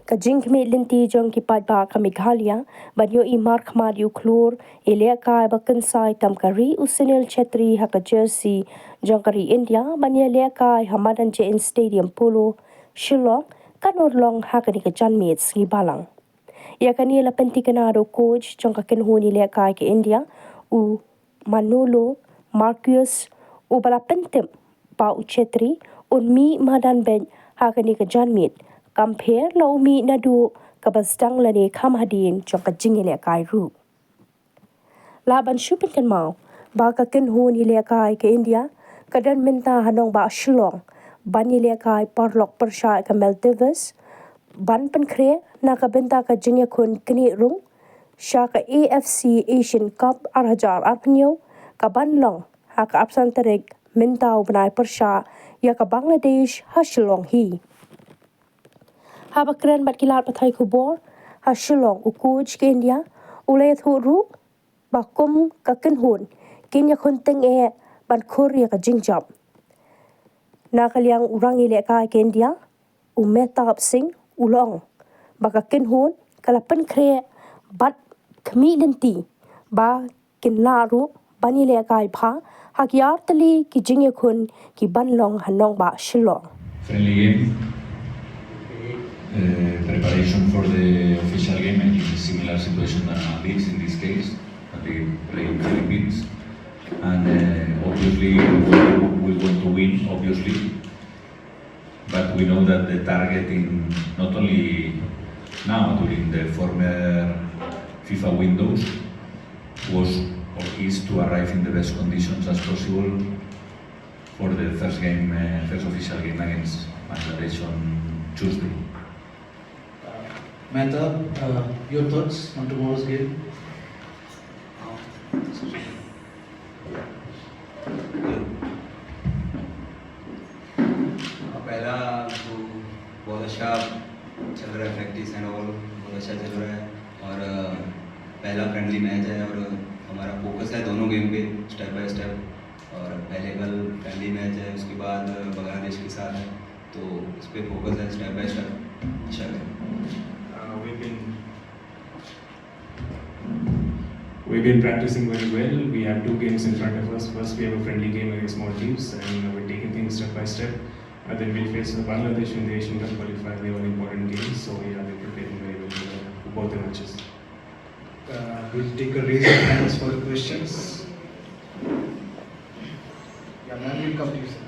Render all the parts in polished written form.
ka jingme linti jong ki paidbah ka Meghalaya banyo I mar khmad yu klur ile ka bakan sai tam kari Sunil Chhetri ha ka jersey jong kari India banya le ka hamadan je in stadium polo Shillong kanor long ha ka ni ka janmit ngi balang ya kani la penti kana ro coach jong ka ken huni le ka ki India u Manolo Marcus u bala pentem pa u Chhetri un mi madan ben ha ka ni ka janmit compare lo mi na du ka bastang la ni kham hadin jong ka jingile kai ru la ban shupin kan mau ba ka ken huni le kai ke India ka dan minta hanong ba Shillong ban ni le kai parlok pyrshah ka Maldives ban pen kre na ka benta ka jingya khun kni rung sha ka AFC Asian Cup arhajar arpnyo ka ban long ha ka apsan terek minta ubnai pyrshah ya ka Bangladesh ha Shillong hi haba kren bat kilat pathai khubor ha Shillong u coach ke India ulay thu ru ba kum ka ken hun kenya khun teng e ban khoria ka jingjap na kaliang urang ile ka ke India u metap sing ulong ba ka ken hun kala pen kre bat khmi lenti ba kin la ru bani le kai pha hak yar tali ki jingye khun ki ban long hanong ba Shillong friendly game. Preparation for the official game, and it's a similar situation than Maldives in this case, that they play in Philippines. And obviously we want to win, obviously. But we know that the target in not only now, during the former FIFA windows, was or is to arrive in the best conditions as possible for the first game, first official game against Bangladesh on Tuesday. Mehta, your thoughts on tomorrow's game? पहला तो बहुत अच्छा चल रहा है practice and all बहुत अच्छा चल रहा है और पहला फ्रेंडली मैच है और हमारा फोकस है दोनों गेम पे स्टेप बाय स्टेप और पहले कल फ्रेंडली मैच है उसके बाद बांग्लादेश के साथ है तो इस पर फोकस है स्टेप बाय स्टेप अच्छा है We've been practicing very well. We have 2 games in front of us. First, we have a friendly game against Maldives, and we're taking things step by step. And then we'll face Bangladesh in the Asian Cup qualifier. They are an important game, so yeah, we're preparing very well for both the matches. We'll take a raise of hands for the questions. Yeah, man, we'll come to you, sir.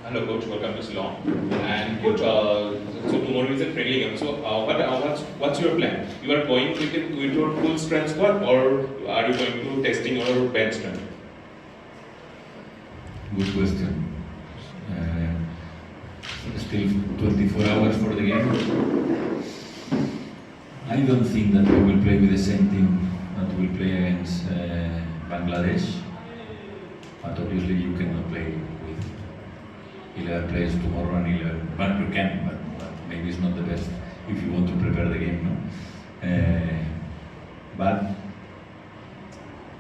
Hello, coach. Welcome to Ceylon. And coach, so tomorrow is a friendly game. So, what's your plan? You are going with your full strength squad, or are you going to testing your bench strength? Good question. Still 24 hours for the game. I don't think that we will play with the same team that we will play against Bangladesh. But obviously you cannot play with 11 players tomorrow and 11. But you can, but maybe it's not the best if you want to prepare the game, no? But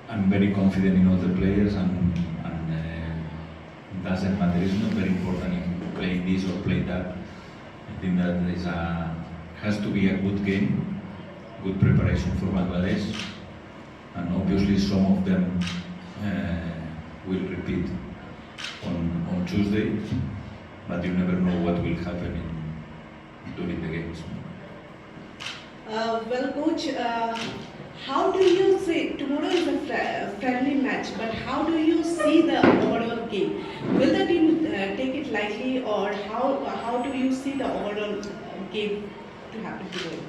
I'm very confident in all the players, and it doesn't matter. It's not very important if you play this or play that. I think that has to be a good game, good preparation for Bangladesh, and obviously some of them will repeat on Tuesday, but you never know what will happen during the games. Well, coach, how do you see tomorrow is a friendly match? But how do you see the overall game? Will the team take it lightly, or how do you see the overall game to happen tomorrow?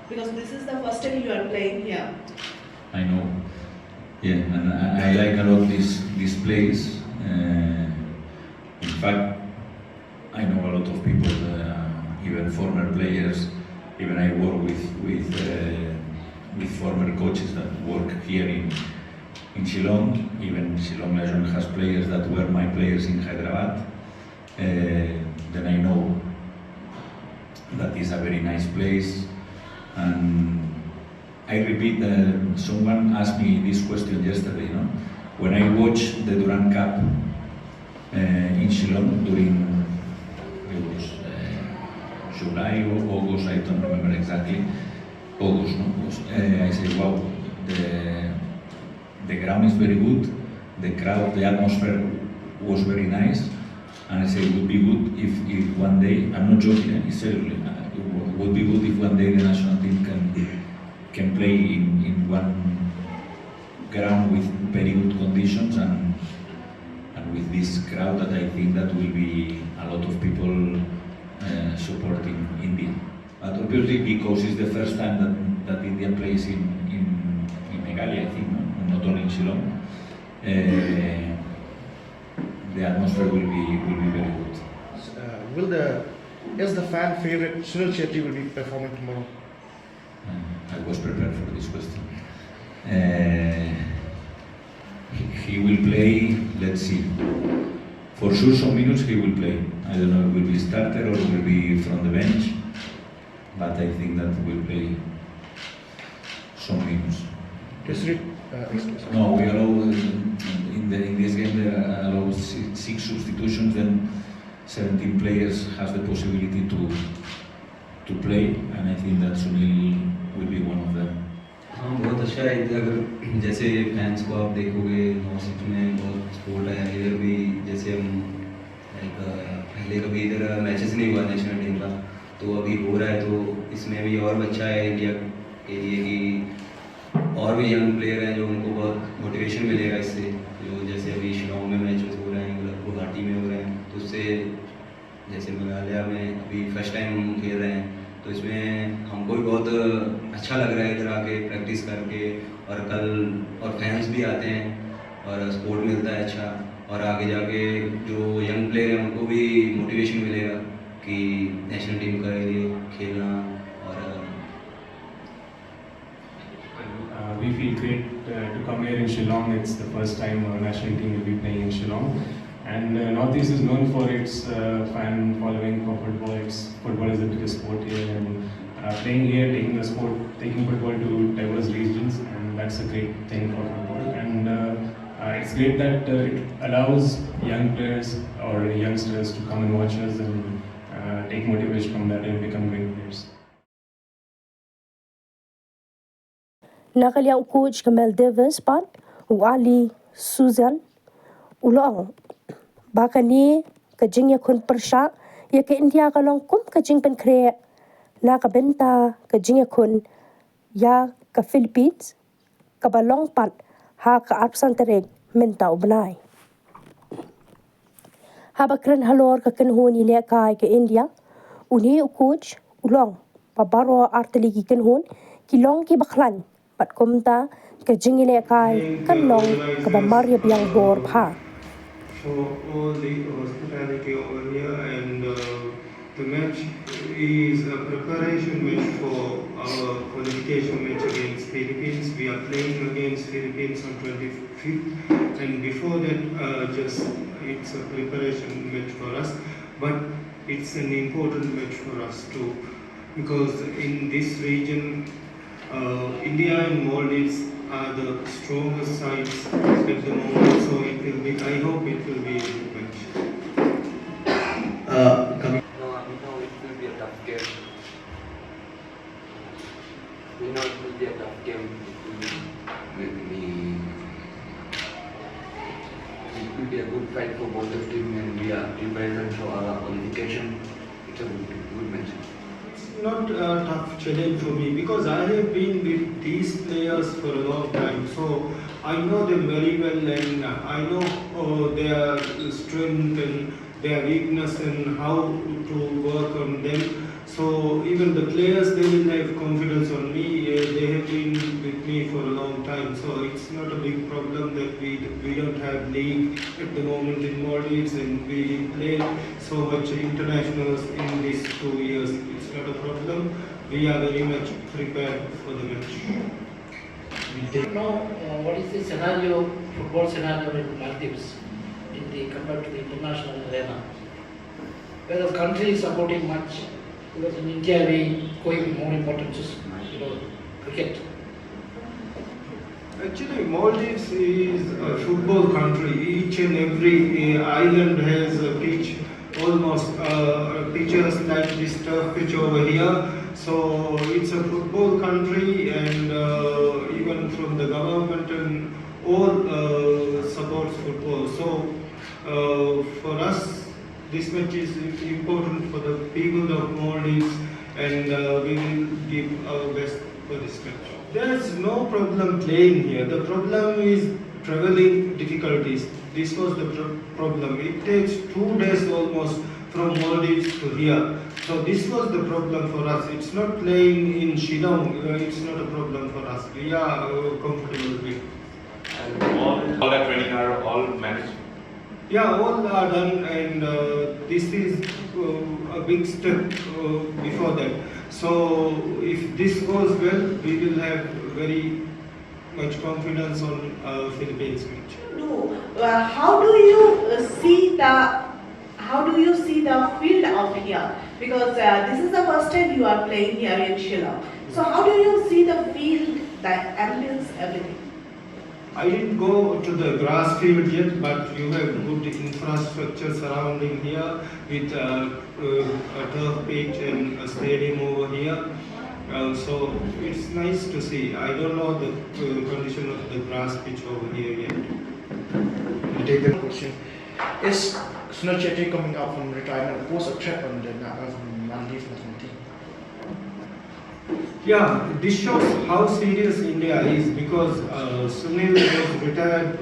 Because this is the first time you are playing here. I know, yeah, and I like a lot this place. In fact, I know a lot of people, even former players. Even I work with former coaches that work here in Shillong. Even Shillong Legend has players that were my players in Hyderabad. Then I know that is a very nice place. And I repeat, someone asked me this question yesterday. You know, when I watched the Durand Cup in Shillong during it was July or August, I don't remember exactly. August, no? I said, wow, the ground is very good, the crowd, the atmosphere was very nice, and I said it would be good if one day, I'm not joking, seriously, it would be good if one day the national team can play in one ground with very good conditions and with this crowd that I think that will be a lot of people supporting India. But obviously because it's the first time that India plays in Meghalaya, I think, no? Not only in Shillong, the atmosphere will be very good. Is the fan favorite Sunil Chhetri will be performing tomorrow? I was prepared for this question. He will play, let's see. For sure some minutes he will play. I don't know if it will be starter or will be from the bench, but I think that he will play some minutes. No, we allow in this game there are allowed six substitutions, then 17 players has the possibility to play, and I think that Sunil will be one of them. हाँ बहुत अच्छा है अगर जैसे fans को आप देखोगे north city में बहुत सपोर्ट है इधर भी जैसे हम लाइक पहले कभी इधर मैचेस नहीं हुआ नेशनल टीम का तो अभी हो रहा है तो इसमें भी और अच्छा है इंडिया के लिए कि और भी यंग प्लेयर हैं जो उनको बहुत मोटिवेशन मिलेगा इससे जो जैसे अभी शिलोंग में मैचेस हो रहे हैं गुवाहाटी में हो रहे हैं तो उससे जैसे मेघालय में अभी फर्स्ट टाइम हम खेल रहे हैं तो इसमें हमको भी बहुत अच्छा लग रहा है इधर आके प्रैक्टिस करके और कल और फैंस भी आते हैं और सपोर्ट मिलता है अच्छा और आगे जाके जो यंग प्लेयर हैं उनको भी मोटिवेशन मिलेगा कि नेशनल टीम के लिए खेलना और We feel great to come here in Shillong. It's the first time our national team will be playing in Shillong. And Northeast is known for its fan following for football. Football is the biggest sport here, and playing here, taking football to diverse regions, and that's a great thing for football. And it's great that it allows young players or youngsters to come and watch us and take motivation from that and become great players. Nakaliang coach ke Maldives pan wali Susan ulong bakani ke jing ya kun pyrshah ya ke India ka long kum ke jing pen kre na ka benta ke jing ya kun ya ke Philippines ka balong pan ha ka arpsan tereng menta ubnai ha bakren halor ka kenhun ile kai ke India uni coach ulong pabaro arteli ki kenhun ki long ki baklan pat komta ke jingile kai kan long ke bamaria biang bor pha for all the hospitality over here and the match is a preparation match for our qualification match against Philippines. We are playing against Philippines on 25th and before that it's a preparation match for us but it's an important match for us too because in this region India and Maldives are the strongest sides at the moment, so it will be. I hope it will be a good match. We know it will be a tough game. We know it will be a tough game. It will be a good fight for both the teams, and we are prepared for our qualification. It's a good match. Not a tough challenge for me because I have been with these players for a long time, so I know them very well and I know their strength and their weakness and how to work on them. So even the players, they will have confidence on me. They have been with me for a long time, so it's not a big problem that we don't have league at the moment in Maldives and we play so much internationals in these 2 years. It's not a problem. We are very much prepared for the match. Now, what is the scenario, football scenario in Maldives compared to the international arena? Where the country is supporting much, because in India we give more importance to cricket. Actually, Maldives is a football country. Each and every island has a pitch almost pitches like this turf pitch over here. So it's a football country, and even from the government and all supports football. So for us, this match is important for the people of Maldives, and we will give our best for this match. There's no problem playing here. The problem is traveling difficulties. This was the problem. It takes 2 days almost from Maldives to here. So this was the problem for us. It's not playing in Shillong. It's not a problem for us. We are comfortable with. And all that training are all managed? Yeah, all are done, and this is a big step before that. So if this goes well, we will have very much confidence on Philippines match. No. How do you see the field out here? Because this is the first time you are playing here in Shillong. So how do you see the field, the ambience, everything? I didn't go to the grass field yet, but you have good infrastructure surrounding here with a turf pitch and a stadium over here. So it's nice to see. I don't know the condition of the grass pitch over here yet. We take the question. Is Sunil Chhetri coming out from retirement pose a threat on the Maldives national team? Yeah, this shows how serious India is, because Sunil was retired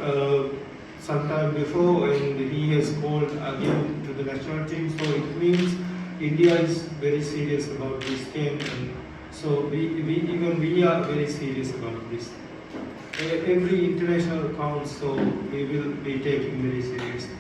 sometime before, and he has called again to the national team. So it means India is very serious about this game, and so we are very serious about this. Every international counts, so we will be taking very seriously.